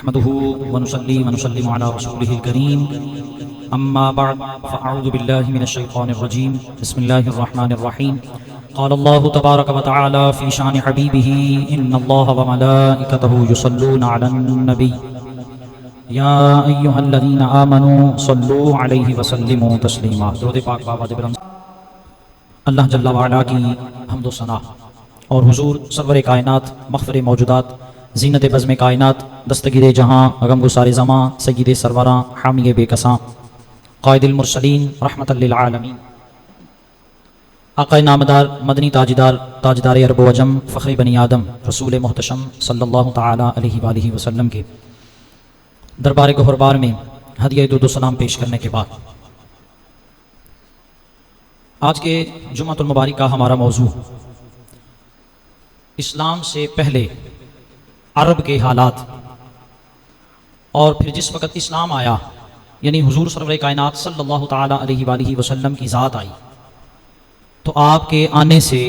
نحمده ونصلي ونسلم على رسوله الكريم أما بعد فأعوذ بالله من الشيطان الرجيم بسم الله الرحمن الرحيم قال الله تبارك وتعالى في شان حبيبه إن الله وملائكته يصلون على النبي يا أيها الذين آمنوا صلوا عليه وسلموا تسليما درود پاک بابا برم اللہ جل وعلا کی حمد و ثنا اور حضور سرور کائنات مغفر موجودات زینت بزم کائنات دستگیر جہاں غم گسار زماں سید سروراں حامی بے کساں قائد المرسلین رحمت للعالمین آقا نامدار مدنی تاجدار عرب و عجم فخر بنی آدم رسول محتشم صلی اللہ تعالی علیہ وآلہ وسلم کے دربار گہربار میں ہدیہ درود و سلام پیش کرنے کے بعد آج کے جمعۃ المبارک کا ہمارا موضوع اسلام سے پہلے عرب کے حالات اور پھر جس وقت اسلام آیا یعنی حضور سرور کائنات صلی اللہ تعالی علیہ وآلہ وسلم کی ذات آئی تو آپ کے آنے سے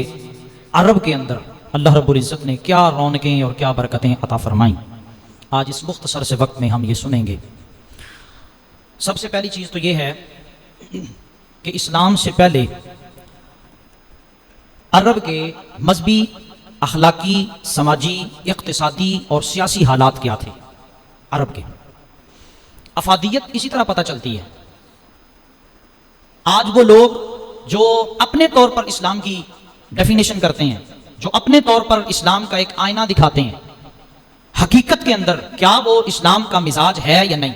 عرب کے اندر اللہ رب العزت نے کیا رونقیں اور کیا برکتیں عطا فرمائیں آج اس مختصر سے وقت میں ہم یہ سنیں گے۔ سب سے پہلی چیز تو یہ ہے کہ اسلام سے پہلے عرب کے مذہبی اخلاقی سماجی اقتصادی اور سیاسی حالات کیا تھے۔ عرب کے افادیت اسی طرح پتہ چلتی ہے۔ آج وہ لوگ جو اپنے طور پر اسلام کی ڈیفینیشن کرتے ہیں، جو اپنے طور پر اسلام کا ایک آئینہ دکھاتے ہیں، حقیقت کے اندر کیا وہ اسلام کا مزاج ہے یا نہیں؟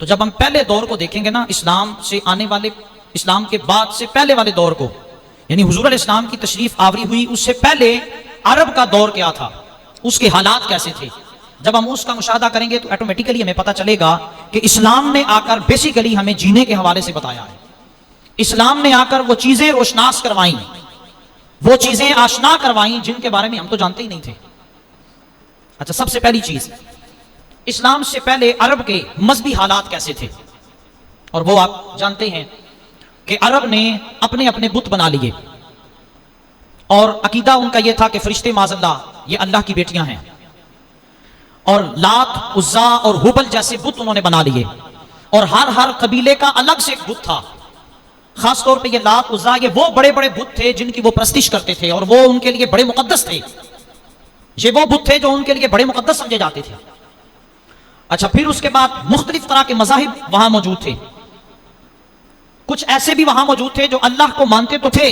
تو جب ہم پہلے دور کو دیکھیں گے نا، اسلام سے آنے والے، اسلام کے بعد سے پہلے والے دور کو، یعنی حضور علیہ السلام کی تشریف آوری ہوئی اس سے پہلے عرب کا دور کیا تھا، اس کے حالات کیسے تھے، جب ہم اس کا مشاہدہ کریں گے تو ایٹومیٹیکلی ہمیں پتہ چلے گا کہ اسلام نے آ کر بیسیکلی ہمیں جینے کے حوالے سے بتایا ہے۔ اسلام نے آ کر وہ چیزیں روشناس کروائیں، وہ چیزیں آشنا کروائیں جن کے بارے میں ہم تو جانتے ہی نہیں تھے۔ اچھا، سب سے پہلی چیز، اسلام سے پہلے عرب کے مذہبی حالات کیسے تھے؟ اور وہ آپ جانتے ہیں کہ عرب نے اپنے اپنے بت بنا لیے، اور عقیدہ ان کا یہ تھا کہ فرشتے معاذ اللہ یہ اللہ کی بیٹیاں ہیں، اور لات، عزا اور ہبل جیسے بت انہوں نے بنا لیے، اور ہر قبیلے کا الگ سے ایک بت تھا۔ خاص طور پہ یہ لات، عزا، یہ وہ بڑے بڑے بت تھے جن کی وہ پرستش کرتے تھے، اور وہ ان کے لیے بڑے مقدس تھے۔ یہ وہ بت تھے جو ان کے لیے بڑے مقدس سمجھے جاتے تھے۔ اچھا، پھر اس کے بعد مختلف طرح کے مذاہب وہاں موجود تھے۔ کچھ ایسے بھی وہاں موجود تھے جو اللہ کو مانتے تو تھے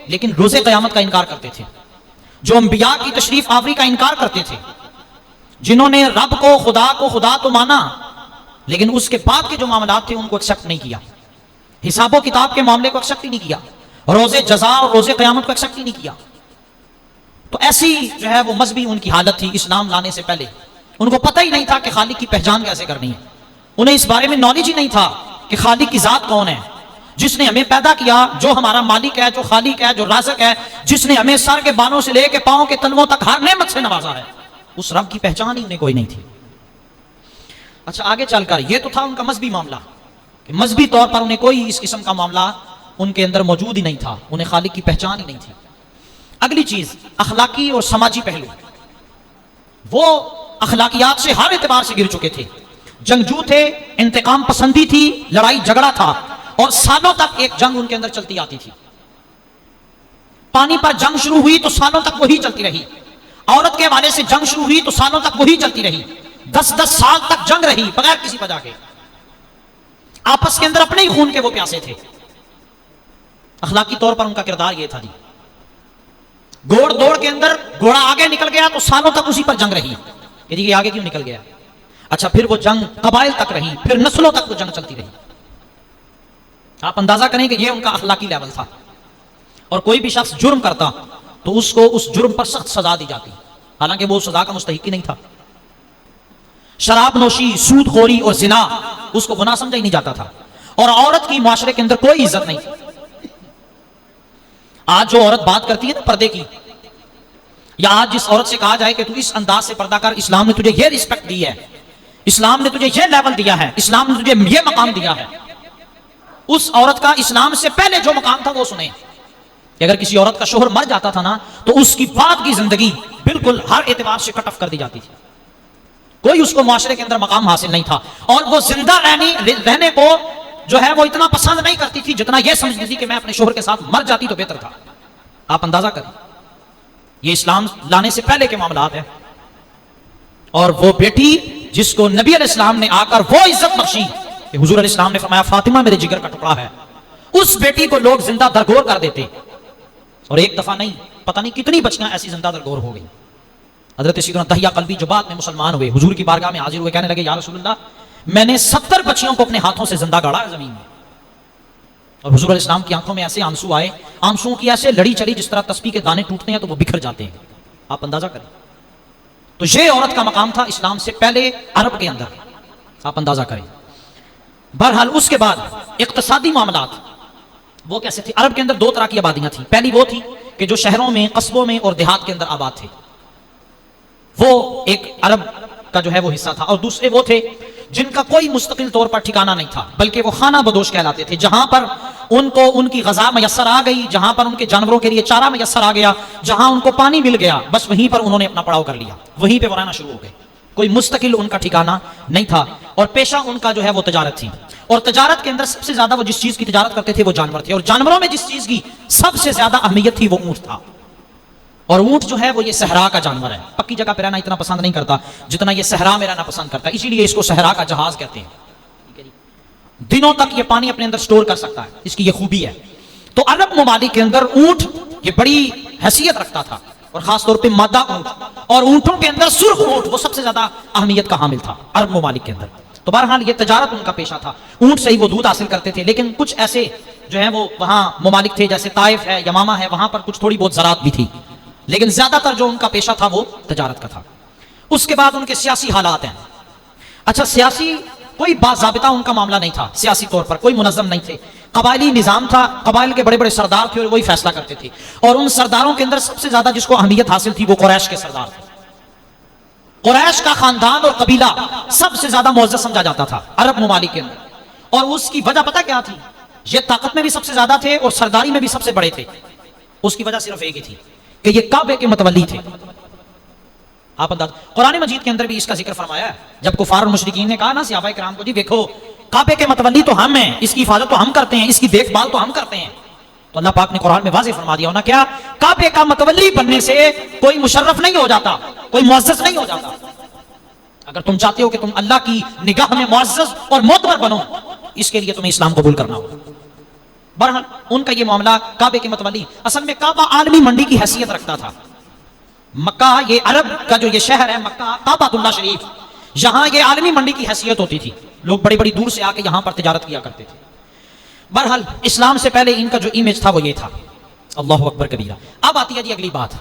لیکن روز قیامت کا انکار کرتے تھے، جو انبیاء کی تشریف آوری کا انکار کرتے تھے، جنہوں نے رب کو خدا تو مانا لیکن اس کے بعد کے جو معاملات تھے ان کو ایکسیپٹ نہیں کیا، حساب و کتاب کے معاملے کو ایکسیپٹ ہی نہیں کیا، روز جزا اور روز قیامت کو ایکسیپٹ ہی نہیں کیا۔ تو ایسی جو ہے وہ مذہبی ان کی حالت تھی اسلام لانے سے پہلے۔ ان کو پتہ ہی نہیں تھا کہ خالق کی پہچان کیسے کرنی ہے، انہیں اس بارے میں نالج ہی نہیں تھا کہ خالق کی ذات کون ہے، جس نے ہمیں پیدا کیا، جو ہمارا مالک ہے، جو خالق ہے، جو رازق ہے، جس نے ہمیں سر کے بالوں سے لے کے پاؤں کے تلووں تک ہر نعمت سے نوازا ہے، اس رب کی پہچان ہی انہیں کوئی نہیں تھی۔ اچھا، آگے چل کر یہ تو تھا ان کا مذہبی معاملہ کہ مذہبی طور پر انہیں کوئی اس قسم کا معاملہ ان کے اندر موجود ہی نہیں تھا، انہیں خالق کی پہچان ہی نہیں تھی۔ اگلی چیز، اخلاقی اور سماجی پہلو، وہ اخلاقیات سے ہر اعتبار سے گر چکے تھے، جنگجو تھے، انتقام پسندی تھی، لڑائی جھگڑا تھا، اور سالوں تک ایک جنگ ان کے اندر چلتی آتی تھی۔ پانی پر جنگ شروع ہوئی تو سالوں تک وہی چلتی رہی، عورت کے حوالے سے جنگ شروع ہوئی تو سالوں تک وہی چلتی رہی، 10 سال تک جنگ رہی بغیر کسی وجہ کے، آپس کے اندر اپنے ہی خون کے وہ پیاسے تھے۔ اخلاقی طور پر ان کا کردار یہ تھا جی، گھوڑ دوڑ کے اندر گھوڑا آگے نکل گیا تو سالوں تک اسی پر جنگ رہی کہ یہ آگے کیوں نکل گیا۔ اچھا، پھر وہ جنگ قبائل تک رہی، پھر نسلوں تک وہ جنگ چلتی رہی۔ آپ اندازہ کریں کہ یہ ان کا اخلاقی لیول تھا، اور کوئی بھی شخص جرم کرتا تو اس کو اس جرم پر سخت سزا دی جاتی، حالانکہ وہ سزا کا مستحق ہی نہیں تھا۔ شراب نوشی، سود خوری اور زنا اس کو گناہ سمجھا ہی نہیں جاتا تھا، اور عورت کی معاشرے کے اندر کوئی عزت نہیں تھی۔ آج جو عورت بات کرتی ہے نا پردے کی، یا آج جس عورت سے کہا جائے کہ تو اس انداز سے پردہ کر، اسلام نے تجھے یہ رسپیکٹ دی ہے، اسلام نے تجھے یہ لیول دیا ہے، اسلام نے تجھے یہ مقام دیا ہے، اس عورت کا اسلام سے پہلے جو مقام تھا وہ سنیں کہ اگر کسی عورت کا شوہر مر جاتا تھا نا تو اس کی بعد کی زندگی بالکل ہر اعتبار سے کٹ آف کر دی جاتی تھی، کوئی اس کو معاشرے کے اندر مقام حاصل نہیں تھا، اور وہ زندہ رہنے کو جو ہے وہ اتنا پسند نہیں کرتی تھی جتنا یہ سمجھتی تھی کہ میں اپنے شوہر کے ساتھ مر جاتی تو بہتر تھا۔ آپ اندازہ کریں، یہ اسلام لانے سے پہلے کے معاملات ہیں۔ اور وہ بیٹی جس کو نبی علیہ السلام نے آ کر وہ عزت بخشی کہ حضور علیہ السلام نے فرمایا فاطمہ میرے جگر کا ٹکڑا ہے، اس بیٹی کو لوگ زندہ درگور کر دیتے، اور ایک دفعہ نہیں، پتہ نہیں کتنی بچیاں ایسی زندہ درگور ہو گئی۔ حضرت سیدنا دہیہ قلبی جو بعد میں مسلمان ہوئے، حضور کی بارگاہ میں حاضر ہوئے، کہنے لگے یا رسول اللہ میں نے 70 بچیوں کو اپنے ہاتھوں سے زندہ گاڑا ہے زمین میں، اور حضور علیہ السلام کی آنکھوں میں ایسے آنسو آئے، آنسوؤں کی ایسے لڑی چلی جس طرح تسبیح کے دانے ٹوٹتے ہیں تو وہ بکھر جاتے ہیں۔ آپ اندازہ کریں، تو یہ عورت کا مقام تھا اسلام سے پہلے عرب کے اندر، آپ اندازہ کریں۔ بہرحال اس کے بعد اقتصادی معاملات وہ کیسے تھے؟ عرب کے اندر دو طرح کی آبادیاں تھیں، پہلی وہ تھی کہ جو شہروں میں، قصبوں میں اور دیہات کے اندر آباد تھے، وہ ایک عرب کا جو ہے وہ حصہ تھا، اور دوسرے وہ تھے جن کا کوئی مستقل طور پر ٹھکانہ نہیں تھا، بلکہ وہ خانہ بدوش کہلاتے تھے، جہاں پر ان کو ان کی غذا میسر آ گئی، جہاں پر ان کے جانوروں کے لیے چارہ میسر آ گیا، جہاں ان کو پانی مل گیا، بس وہیں پر انہوں نے اپنا پڑاؤ کر لیا، وہیں پہ وہ رہنا شروع ہو گئے، کوئی مستقل ان کا ٹھکانہ نہیں تھا، اور پیشہ ان کا جو ہے وہ تجارت تھی، اور تجارت کے اندر سب سے زیادہ وہ جس چیز کی تجارت کرتے تھے وہ جانور تھے، اور جانوروں میں جس چیز کی سب سے زیادہ اہمیت تھی وہ اونٹ تھا، اور اونٹ جو ہے وہ یہ صحرا کا جانور ہے، پکی جگہ پہ رہنا اتنا پسند نہیں کرتا جتنا یہ صحرا میں رہنا پسند کرتا ہے، اسی لیے اس کو صحرا کا جہاز کہتے ہیں، دنوں تک یہ پانی اپنے اندر سٹور کر سکتا ہے، اس کی یہ خوبی ہے۔ تو عرب ممالک کے اندر اونٹ یہ بڑی حیثیت رکھتا تھا، اور خاص طور پہ مادہ اونٹ، اور اونٹوں کے اندر سرخ اونٹ وہ سب سے زیادہ اہمیت کا حامل تھا عرب ممالک کے اندر۔ تو بہرحال یہ تجارت ان کا پیشہ تھا، اونٹ سے ہی وہ دودھ حاصل کرتے تھے، لیکن کچھ ایسے جو ہیں وہ وہاں ممالک تھے جیسے طائف ہے، یمامہ ہے، وہاں پر کچھ تھوڑی بہت زراعت بھی تھی، لیکن زیادہ تر جو ان کا پیشہ تھا وہ تجارت کا تھا۔ اس کے بعد ان کے سیاسی حالات ہیں۔ اچھا، سیاسی کوئی باضابطہ ان کا معاملہ نہیں تھا، سیاسی طور پر کوئی منظم نہیں تھے، قبائلی نظام تھا، قبائل کے بڑے بڑے سردار تھے اور وہی فیصلہ کرتے تھے، اور ان سرداروں کے اندر سب سے زیادہ جس کو اہمیت حاصل تھی وہ قریش کے سردار تھے۔ قریش کا خاندان اور قبیلہ سب سے زیادہ معزز سمجھا جاتا تھا عرب ممالک کے اندر، اور اس کی وجہ پتہ کیا تھی؟ یہ طاقت میں بھی سب سے زیادہ تھے اور سرداری میں بھی سب سے بڑے تھے۔ اس کی وجہ صرف ایک ہی تھی کہ یہ کعبے کے متولی تھے۔ آپ انداز، قرآن مجید کے اندر بھی اس کا ذکر فرمایا ہے، جب کفار اور مشرکین نے کہا نا صحابہ کرام کو جی دیکھو کعبے کے متولی تو ہم ہیں، اس کی حفاظت تو ہم کرتے ہیں، اس کی دیکھ بھال تو ہم کرتے ہیں، تو اللہ پاک نے قرآن میں واضح فرما دیا ہونا کیا؟ کعبے کا متولی بننے سے کوئی مشرف نہیں ہو جاتا، کوئی معزز نہیں ہو جاتا۔ اگر تم چاہتے ہو کہ تم اللہ کی نگاہ میں معزز اور معتبر بنو، اس کے لیے تمہیں اسلام قبول کرنا ہوگا۔ بہرحال ان کا یہ معاملہ کعبے کے متولی، اصل میں کعبہ عالمی منڈی کی حیثیت رکھتا تھا۔ مکہ یہ عرب کا جو یہ شہر ہے مکہ کعبۃ اللہ شریف، یہاں یہ عالمی منڈی کی حیثیت ہوتی تھی، لوگ بڑی بڑی دور سے آ کے یہاں پر تجارت کیا کرتے تھے۔ بہرحال اسلام سے پہلے ان کا جو امیج تھا وہ یہ تھا۔ اللہ اکبر کبیرہ۔ اب آتی ہے جی اگلی بات،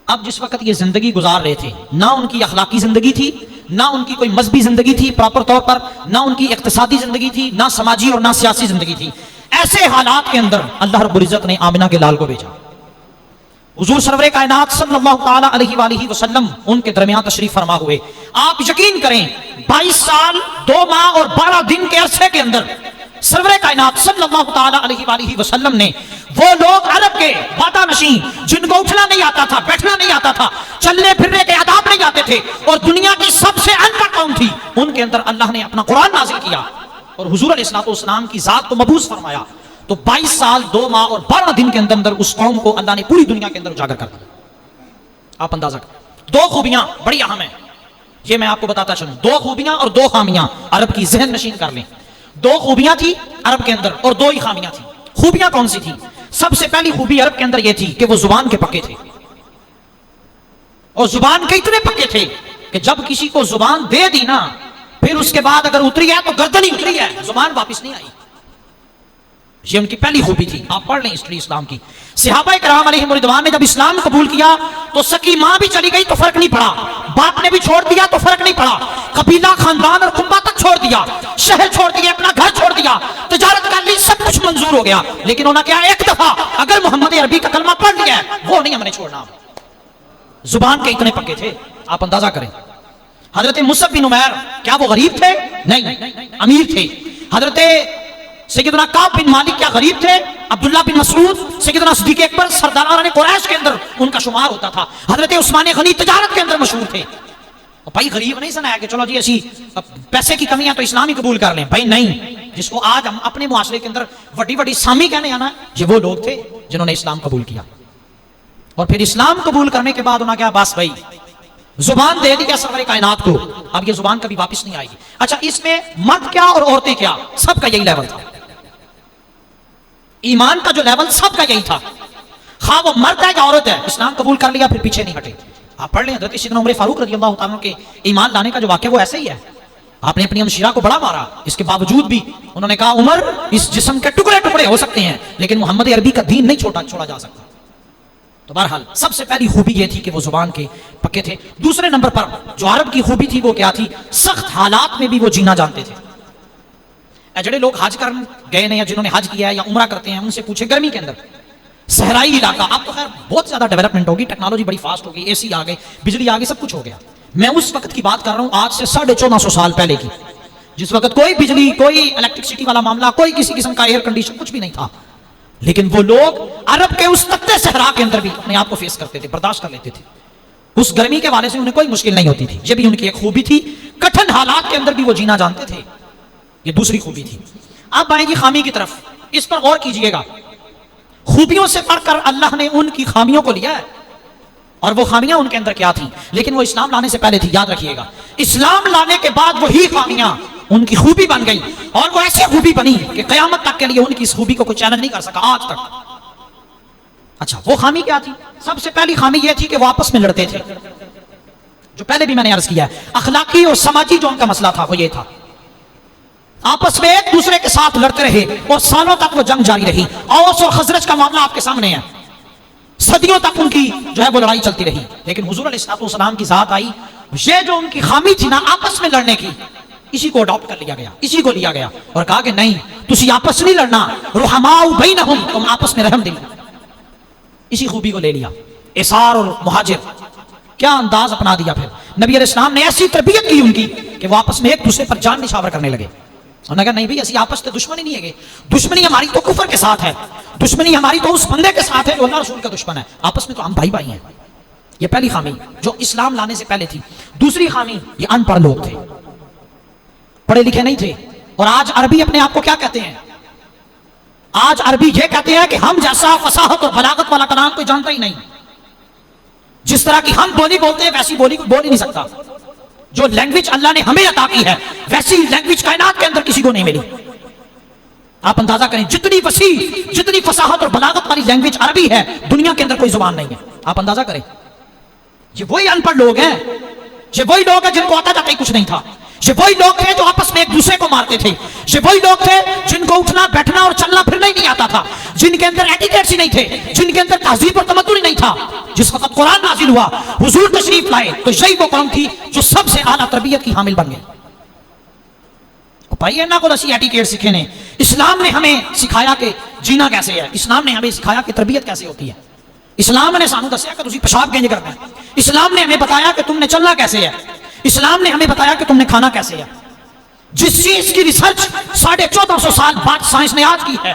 اب جس وقت یہ زندگی گزار رہے تھے، نہ ان کی اخلاقی زندگی تھی، نہ ان کی کوئی مذہبی زندگی تھی پراپر طور پر، نہ ان کی اقتصادی زندگی تھی، نہ سماجی اور نہ سیاسی زندگی تھی۔ ایسے حالات کے اندر اللہ رب العزت نے آمنہ کے لال کو بھیجا۔ حضور سرور کائنات صلی اللہ تعالی علیہ وآلہ وسلم ان کے درمیان تشریف فرما ہوئے۔ آپ یقین کریں 22 سال 2 ماہ اور 12 دن کے عرصے کے اندر سرور کائنات صلی اللہ تعالی علیہ وآلہ وسلم نے وہ لوگ عرب کے وادہ نشین جن کو اٹھنا نہیں آتا تھا، بیٹھنا نہیں آتا تھا، چلنے پھرنے کے آداب نہیں آتے تھے، اور دنیا کی سب سے ان پڑھ قوم تھی، ان کے اندر اللہ نے اپنا قرآن نازل کیا اور حضور علیہ الصلوۃ والسلام کی ذات کو مبعوث فرمایا۔ تو 22 سال 2 ماہ اور 12 دن کے اندر اندر اس قوم کو اللہ نے پوری دنیا کے اندر اجاگر کر دیا۔ آپ اندازہ کریں، 2 خوبیاں بڑی اہم ہیں، یہ میں آپ کو بتاتا چلوں، 2 خوبیاں اور 2 خامیاں عرب کی ذہن نشین کر لیں۔ 2 خوبیاں تھی عرب کے اندر اور 2 ہی خامیاں تھیں۔ خوبیاں کون سی تھی؟ سب سے پہلی خوبی عرب کے اندر یہ تھی کہ وہ زبان کے پکے تھے، اور زبان کے اتنے پکے تھے کہ جب کسی کو زبان دے دی نا، پھر اس کے بعد اگر اتری ہے تو گردن ہی اتری ہے، زبان واپس نہیں آئی۔ یہ ان کی پہلی خوبی تھی۔ آپ پڑھ لیں ہسٹری اسلام کی، صحابہ کرام علیہم رضوان نے جب اسلام قبول کیا تو سکی ماں بھی چلی گئی تو فرق نہیں پڑا، باپ نے بھی چھوڑ دیا تو فرق نہیں پڑا، قبیلہ خاندان اور کنبہ تک چھوڑ دیا، شہر چھوڑ دیا، اپنا گھر چھوڑ دیا، تجارت کر لی، سب کچھ منظور ہو گیا، لیکن انہوں نے کیا ایک دفعہ اگر محمد عربی کا کلمہ پڑھ لیا ہے وہ نہیں ہم نے چھوڑنا۔ زبان کے اتنے پکے تھے، آپ اندازہ کریں۔ حضرت مصعب بن عمیر کیا وہ غریب تھے؟ نہیں، امیر تھے۔ حضرت سیدنا کعب بن مالک کیا غریب تھے؟ عبداللہ بن مسعود، سیدنا صدیق اکبر سرداران قریش کے اندر ان کا شمار ہوتا تھا۔ حضرت عثمان غنی تجارت کے اندر مشہور تھے۔ اور بھائی غریب نہیں سنا ہے کہ چلو جی اسی پیسے کی کمی ہے تو اسلام ہی قبول کر لیں. بھائی نہیں، جس کو آج ہم اپنے معاشرے کے اندر وڈی وڈی سامی کہنے آنا ہے، یہ وہ لوگ تھے جنہوں نے اسلام قبول کیا. اور پھر اسلام قبول کرنے کے بعد انہوں نے کیا، بس بھائی زبان دے دی کیا سرور کائنات کو، اب یہ زبان کبھی واپس نہیں آئے گی. اچھا، اس میں مرد کیا اور عورتیں کیا، سب کا یہی لیول تھا. ایمان کا جو لیول سب کا یہی تھا، خواہ وہ مرد ہے یا عورت ہے، اسلام قبول کر لیا پھر پیچھے نہیں ہٹے. آپ پڑھ لیں حضرت سیدنا عمر فاروق رضی اللہ تعالیٰ کے ایمان لانے کا جو واقعہ وہ ایسے ہی ہے. آپ نے اپنی ہمشیرہ کو بڑا مارا، اس کے باوجود بھی انہوں نے کہا عمر اس جسم کے ٹکڑے ٹکڑے ہو سکتے ہیں لیکن محمد عربی کا دین نہیں چھوڑا جا سکتا. تو بہرحال سب سے پہلی خوبی یہ تھی کہ وہ زبان کے پکے تھے. دوسرے نمبر پر جو عرب کی خوبی تھی وہ کیا تھی، سخت حالات میں بھی وہ جینا جانتے تھے. جڑے لوگ حج کر گئے ہیں یا جنہوں نے حج کیا ہے یا عمرہ کرتے ہیں، ان سے پوچھے گرمی کے اندر صحرائی علاقہ، اب تو خیر بہت زیادہ ڈیولپمنٹ ہوگی، ٹیکنالوجی بڑی فاسٹ ہوگی، اے سی آ گئے، بجلی آ گئی، سب کچھ ہو گیا. میں اس وقت کی بات کر رہا ہوں، آج سے 1450 سال پہلے کی، جس وقت کوئی بجلی، کوئی الیکٹرسٹی والا معاملہ، کوئی کسی قسم کا ایئر کنڈیشن کچھ بھی نہیں تھا. لیکن وہ لوگ عرب کے اس تختے صحرا کے اندر بھی اپنے آپ کو فیس کرتے تھے، برداشت کر لیتے تھے. اس گرمی کے والے سے انہیں کوئی مشکل نہیں ہوتی تھی. یہ بھی ان کی ایک خوبی تھی، کٹھن حالات کے اندر بھی وہ جینا جانتے تھے. یہ دوسری خوبی تھی. اب آئیں گی خامی کی طرف، اس پر غور کیجئے گا. خوبیوں سے پڑھ کر اللہ نے ان کی خامیوں کو لیا ہے، اور وہ خامیاں ان کے اندر کیا تھیں، لیکن وہ اسلام لانے سے پہلے تھی. یاد رکھیے گا، اسلام لانے کے بعد وہی خامیاں ان کی خوبی بن گئی، اور وہ ایسی خوبی بنی کہ قیامت تک کے لیے ان کی اس خوبی کو کوئی چیلنج نہیں کر سکا آج تک. اچھا، وہ خامی کیا تھی؟ سب سے پہلی خامی یہ تھی کہ وہ آپس میں لڑتے تھے، جو پہلے بھی میں نے عرض کیا ہے. اخلاقی اور سماجی جو ان کا مسئلہ تھا وہ یہ تھا، آپس میں ایک دوسرے کے ساتھ لڑتے رہے اور سالوں تک وہ جنگ جاری رہی. اوس اور خزرج کا معاملہ آپ کے سامنے ہے، صدیوں تک ان کی جو ہے وہ لڑائی چلتی رہی. لیکن حضور علیہ السلام کی ذات آئی، یہ جو ان کی خامی تھی نا آپس میں لڑنے کی، اسی کو اڈاپٹ کر لیا گیا، اسی کو لیا گیا اور کہا کہ نہیں، تسی آپس نہیں لڑنا، رحماء بینہم، تم آپس میں رحم دل. اسی خوبی کو لے لیا. اثار اور مہاجر، کیا انداز اپنا دیا. پھر نبی علیہ السلام نے ایسی تربیت کی ان کی کہ وہ آپس میں ایک دوسرے پر جان نشاور کرنے لگے. انہوں نے کہا نہیں بھائی، اسی آپس میں دشمنی نہیں ہے، دشمنی ہماری تو کفر کے ساتھ ہے، دشمنی ہماری تو اس بندے کے ساتھ ہے جو اللہ رسول کا دشمن ہے، آپس میں تو ہم بھائی بھائی ہیں. یہ پہلی خامی جو اسلام لانے سے پہلے تھی. دوسری خامی، یہ ان پڑھ لوگ تھے، پڑھے لکھے نہیں تھے. اور آج عربی اپنے آپ کو کیا کہتے ہیں؟ آج عربی یہ کہتے ہیں کہ ہم جیسا فصاحت اور بلاغت والا کلام کوئی جانتا ہی نہیں. جس طرح کی ہم بولی بولتے ہیں ویسی بولی کوئی بول ہی نہیں سکتا. جو لینگویج اللہ نے ہمیں عطا کی ہے ویسی لینگویج کائنات کے اندر کسی کو نہیں ملی. آپ اندازہ کریں، جتنی وسیع، جتنی فصاحت اور بلاغت والی لینگویج عربی ہے، دنیا کے اندر کوئی زبان نہیں ہے. آپ اندازہ کریں. یہ وہی ان پڑھ لوگ ہیں، یہ وہی لوگ ہیں جن کو آتا جاتا ہی کچھ نہیں تھا. یہ وہی لوگ تھے جو آپس میں ایک دوسرے کو مارتے تھے. یہ وہی لوگ تھے جن کو اٹھنا بیٹھنا اور چلنا پھرنا ہی نہیں آتا تھا، جن کے اندر ایٹیکیٹس ہی نہیں تھے، جن کے اندر تہذیب اور تمدن ہی نہیں تھا. جس وقت قرآن نازل ہوا، حضور تشریف لائے، تو یہی وہ قوم تھی جو سب سے اعلیٰ تربیت کی حامل بن گئی. بھائی اینا کو اسی ایٹیکیٹ سیکھے نے. اسلام نے ہمیں سکھایا کہ جینا کیسے ہے، اسلام نے ہمیں سکھایا کہ تربیت کیسے ہوتی ہے. اسلام نے سانو دسیا کہ تسی پیشاب کینج کرنا ہے. اسلام نے ہمیں بتایا کہ تم نے چلنا کیسے ہے. اسلام نے ہمیں بتایا کہ تم نے کھانا کیسے ہے. جس چیز کی ریسرچ 1450 سال بعد سائنس نے آج کی ہے،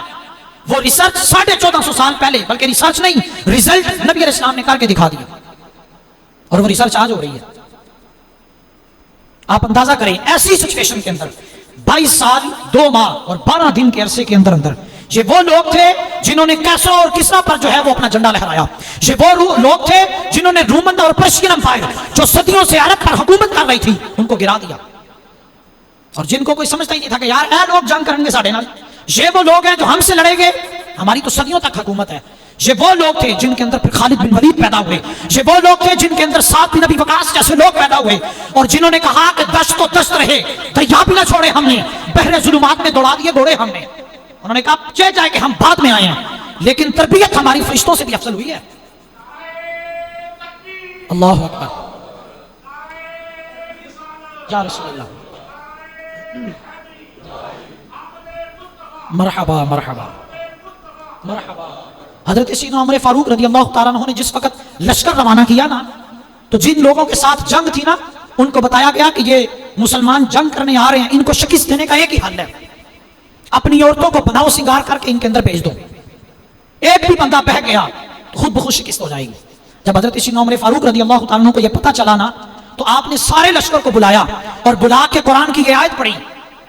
وہ ریسرچ 1450 سال پہلے، بلکہ ریسرچ نہیں، ریزلٹ نبی علیہ السلام نے کر کے دکھا دیا، اور وہ ریسرچ آج ہو رہی ہے. آپ اندازہ کریں، ایسی سچویشن کے اندر 22 سال 2 ماہ اور 12 دن کے عرصے کے اندر یہ وہ لوگ تھے جنہوں نے کیسرا اور کسرا پر جو ہے وہ اپنا جھنڈا لہرایا. یہ وہ لوگ تھے جنہوں نے رومن اور پرشین امپائر جو صدیوں سے عرب پر حکومت کر رہی تھی ان کو گرا دیا، اور جن کو کوئی سمجھتا ہی نہیں تھا کہ یار اے لوگ جنگ کریں گے ساڑھے نال. یہ وہ لوگ ہیں جو ہم سے لڑیں گے، ہماری تو صدیوں تک حکومت ہے. یہ وہ لوگ تھے جن کے اندر پھر خالد بن ولید پیدا ہوئے. یہ وہ لوگ تھے جن کے اندر سعد بن ابی وقاص جیسے لوگ پیدا ہوئے، اور جنہوں نے کہا کہ دشت تو دشت رہے، دریا بھی نہ چھوڑے ہم نے، بحر ظلمات میں دوڑا دیے گھوڑے ہم نے. انہوں نے کہا چاہے جائے کہ ہم بعد میں آئے ہیں، لیکن تربیت ہماری فرشتوں سے بھی افضل ہوئی ہے. اللہ اکبر یا رسول اللہ، مرحبا مرحبا مرحبا. حضرت سیدنا عمر فاروق رضی اللہ تعالیٰ عنہ نے جس وقت لشکر روانہ کیا نا، تو جن لوگوں کے ساتھ جنگ تھی نا ان کو بتایا گیا کہ یہ مسلمان جنگ کرنے آ رہے ہیں، ان کو شکست دینے کا ایک ہی حل ہے، اپنی عورتوں کو بناؤ سنگار کر کے ان کے اندر بھیج دو. ایک بھی بندہ بہ گیا تو خود بخود شکست ہو جائے گی. جب حضرت سیدنا عمر فاروق رضی اللہ تعالیٰ عنہ کو یہ پتہ چلا نا، تو آپ نے سارے لشکر کو بلایا اور بلا کے قرآن کی یہ آیت پڑھی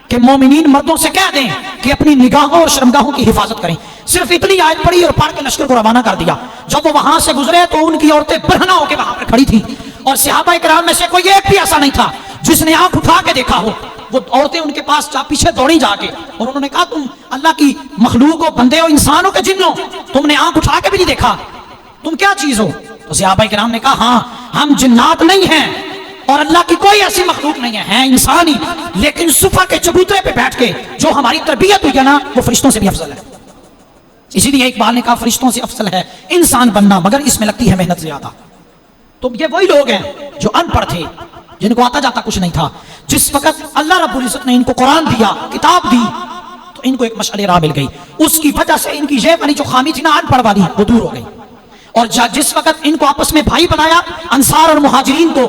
کہ مومنین مردوں سے کہہ دیں کہ اپنی نگاہوں اور شرمگاہوں کی حفاظت کریں. صرف اتنی آیت پڑھی اور پڑھ کے لشکر کو روانہ کر دیا. جب وہ وہاں سے گزرے تو ان کی عورتیں برہنہ ہو کے وہاں پر کھڑی تھیں اور صحابہ کرام میں سے کوئی ایک بھی ایسا نہیں تھا جس نے آنکھ اٹھا کے دیکھا ہو. وہ عورتیں ان کے پاس پیچھے دوڑی جا کے اور انہوں نے کہا تم اللہ کی مخلوق ہو, بندے ہو, انسان ہو کہ جن ہو, تم نے آنکھ اٹھا کے بھی نہیں دیکھا, تم کیا چیز ہو؟ تو صحابہ کرام نے کہا ہاں ہم جنات نہیں ہیں اور اللہ کی کوئی ایسی مخلوق نہیں ہے, ہیں انسان ہی, لیکن صفا کے چبوترے پہ بیٹھ کے جو ہماری تربیت ہوئی ہے نا وہ فرشتوں سے بھی افضل ہے. اسی لیے اقبال نے کہا فرشتوں سے افضل ہے انسان بننا مگر اس میں لگتی ہے محنت زیادہ. تو یہ وہی لوگ ہیں جو ان پڑھ تھے, جن کو آتا جاتا کچھ نہیں تھا. جس وقت اللہ رب العزت نے ان کو قرآن دیا, کتاب دی, تو ان کو ایک مشعل راہ مل گئی. اس کی وجہ سے ان کی یہ والی جو خامی تھی نا ان پڑھ والی, وہ دور ہو گئی. اور جس وقت ان کو آپس میں بھائی بنایا, انصار اور مہاجرین کو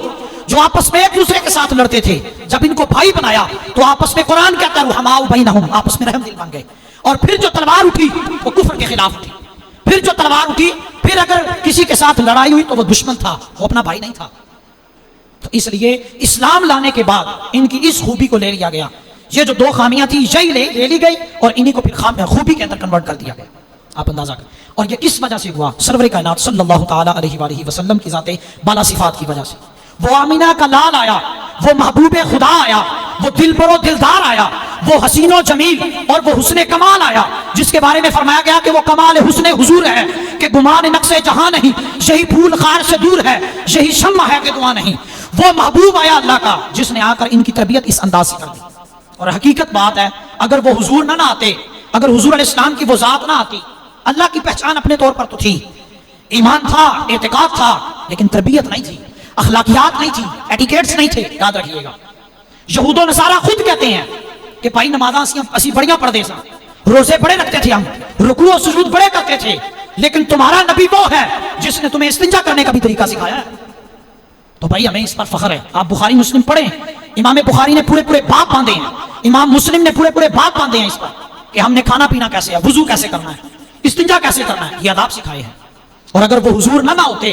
جو آپس میں ایک دوسرے کے ساتھ لڑتے تھے, جب ان کو بھائی بنایا تو آپس میں قرآن کہتا ہے رحماء بینہم, آپس میں رحم دل بن گئے. اور پھر جو تلوار اٹھی وہ کفر کے خلاف اٹھی. پھر جو تلوار اٹھی, پھر اگر کسی کے ساتھ لڑائی ہوئی تو وہ دشمن تھا, وہ اپنا بھائی نہیں تھا. تو اس لیے اسلام لانے کے بعد ان کی اس خوبی کو لے لیا گیا. یہ جو دو خامیاں تھی یہی لے لی گئی اور انہی کو پھر خوبی کے اندر کنورٹ کر دیا گیا. آپ اندازہ کریں. اور یہ کس وجہ سے ہوا؟ سرور کائنات صلی اللہ تعالی علیہ وآلہ وسلم کی ذات بالا صفات کی وجہ سے. وہ آمینہ کا لال آیا, وہ محبوب خدا آیا, وہ دلبر و دلدار آیا, وہ حسین و جمیل اور وہ حسن کمال آیا, جس کے بارے میں فرمایا گیا کہ وہ کمال حسن حضور ہے کہ گمان نقص جہاں نہیں, یہی پھول خار سے دور ہے, یہی شمع ہے کہ دعا نہیں. وہ محبوب آیا اللہ کا جس نے آ کر ان کی تربیت اس انداز سے کر دی. اور حقیقت بات ہے اگر وہ حضور نہ آتے, اگر حضور علیہ السلام کی وہ ذات نہ آتی, اللہ کی پہچان اپنے طور پر تو تھی, ایمان تھا, اعتقاد تھا, لیکن تربیت نہیں تھی, اخلاقیات نہیں تھی, ایٹیکیٹس نہیں تھے. یاد رکھیے گا, یہود و نصارہ خود کہتے ہیں کہ بھائی نمازاں اسی بڑیاں پڑھتے سا, روزے بڑے رکھتے تھے, ہم رکوع و سجود بڑے کرتے تھے, لیکن تمہارا نبی وہ ہے جس نے تمہیں استنجا کرنے کا بھی طریقہ سکھایا ہے. تو بھائی ہمیں اس پر فخر ہے. آپ بخاری مسلم پڑھیں, امام بخاری نے پورے باب باندھے ہیں, امام مسلم نے پورے باب باندھے ہیں اس پر کہ ہم نے کھانا پینا کیسے ہے, وضو کیسے کرنا ہے, استنجا کیسے کرنا ہے, یہ آداب سکھائے ہیں. اور اگر وہ حضور نہ ہوتے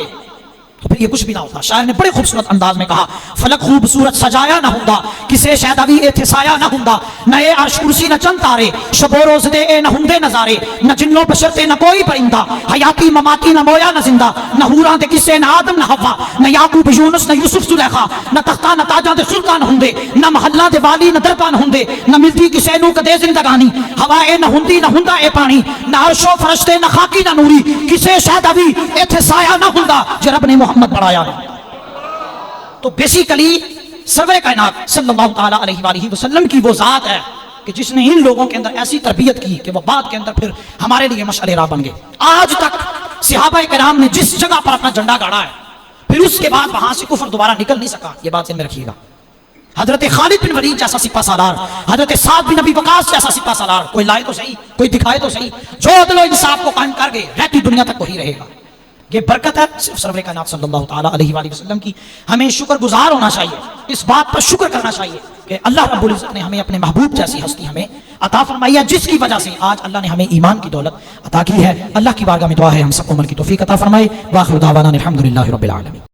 تو پھر یہ کچھ بھی نہ ہوتا. شاعر نے بڑے خوبصورت انداز میں کہا فلک خوبصورت سجایا نہ ہوندا, کسے شہدوی اے سایہ نہ ہوندا, نہ اے عرش کرسی نہ چند تارے, شب و روز دے اے نہ ہوندے نظارے, نہ جنوں بشر تے نہ کوئی پرندہ, حیاتی مماتی نہ مویا نہ زندہ, نہ حوراں دے کسے نہ آدم نہ حوا, نہ یعقوب یونس نہ یوسف زلیخا, نہ تختہ نہ تاجاں دے سلطان ہوندے, نہ محلہ دے والی نہ دربان ہوندے, نہ ملتی کسے نو کدے زندگانی, ہوا اے نہ ہوندی نہ ہوندا اے پانی, نہ عرش و فرشتے نہ خاکی نہ نوری, کسے شہدوی اے سایہ نہ ہوندا جو رب نے محمد بڑھایا. تو بیسیکلی سرور کائنات صلی اللہ تعالی علیہ وآلہ وسلم کی وہ ذات ہے کہ جس نے ان لوگوں کے اندر ایسی تربیت کی کہ وہ بعد کے اندر پھر ہمارے لیے مشعل راہ بن گئے. آج تک صحابہ کرام نے جس جگہ پر اپنا جھنڈا گاڑا ہے, پھر اس کے بعد وہاں سے کفر دوبارہ نکل نہیں سکا. یہ بات ذہن میں رکھیے گا. حضرت خالد بن ولید جیسا سپہ سالار, حضرت سعد بن ابی وقاص جیسا سپہ سالار, کوئی لائے تو صحیح, کوئی دکھائے تو صحیح, جو عدل و انصاف کو قائم کر گئے رہتی دنیا تک وہی رہے گا. یہ برکت ہے صرف سرور کائنات صلی اللہ تعالی علیہ وآلہ وسلم کی. ہمیں شکر گزار ہونا چاہیے, اس بات پر شکر کرنا چاہیے کہ اللہ رب العزت نے ہمیں اپنے محبوب جیسی ہستی ہمیں عطا فرمائی ہے, جس کی وجہ سے آج اللہ نے ہمیں ایمان کی دولت عطا کی ہے. اللہ کی بارگاہ میں دعا ہے ہم سب کو عمل کی توفیق عطا فرمائے. واخر دعوانا الحمدللہ رب العالمین.